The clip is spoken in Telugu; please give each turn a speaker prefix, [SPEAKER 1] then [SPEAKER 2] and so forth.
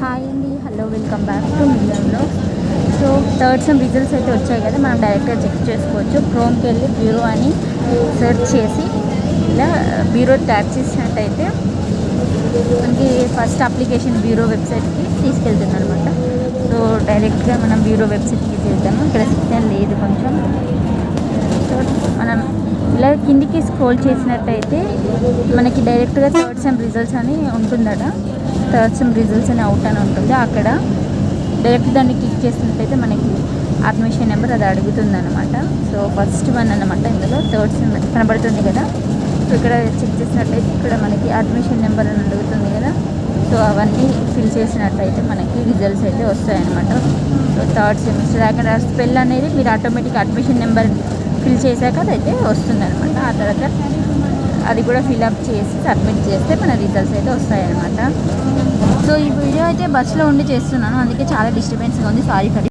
[SPEAKER 1] హాయ్ అండి, hello, welcome back to million blogs. So third sem results అయితే వచ్చాయి కదా, మనం డైరెక్ట్గా చెక్ చేసుకోవచ్చు. క్రోమ్కి వెళ్ళి బ్యూరో అని సెర్చ్ చేసి ఇలా బ్యూరో ట్యాప్ చేసినట్టయితే మనకి ఫస్ట్ అప్లికేషన్ బ్యూరో వెబ్సైట్కి తీసుకెళ్తుంది అనమాట. సో డైరెక్ట్గా మనం బ్యూరో వెబ్సైట్కి వెళ్తాము. ఇక్కడ సిగ్నల్ లేదు కొంచెం. సో మనం ఇలా కిందికి స్క్రోల్ చేసినట్టయితే మనకి డైరెక్ట్గా థర్డ్ సెమ్ రిజల్ట్స్ అని ఉంటుందట. థర్డ్ సెమ్ రిజల్ట్స్ అని అవుట్ అని ఉంటుంది. అక్కడ డైరెక్ట్ దాన్ని క్లిక్ చేసినట్టయితే మనకి అడ్మిషన్ నెంబర్ అది అడుగుతుంది అనమాట. సో ఫస్ట్ వన్ అనమాట, ఇందులో థర్డ్ సెమ్ కనబడుతుంది కదా. సో ఇక్కడ చెక్ చేసినట్టయితే ఇక్కడ మనకి అడ్మిషన్ నెంబర్ అని అడుగుతుంది కదా. సో అవన్నీ ఫిల్ చేసినట్టయితే మనకి రిజల్ట్స్ అయితే వస్తాయన్నమాట. సో థర్డ్ సెమిస్టర్ అక్కడ స్పెల్ అనేది మీరు ఆటోమేటిక్ అడ్మిషన్ నెంబర్ ఫిల్ చేశాక అదైతే వస్తుంది అనమాట. ఆ తర్వాత అది కూడా ఫిల్అప్ చేసి సబ్మిట్ చేస్తే మన రిజల్ట్స్ అయితే వస్తాయన్నమాట. సో ఈ వీడియో అయితే బస్సులో ఉండి చేస్తున్నాను, అందుకే చాలా డిస్టర్బెన్స్గా ఉంది, సారీ ఫర్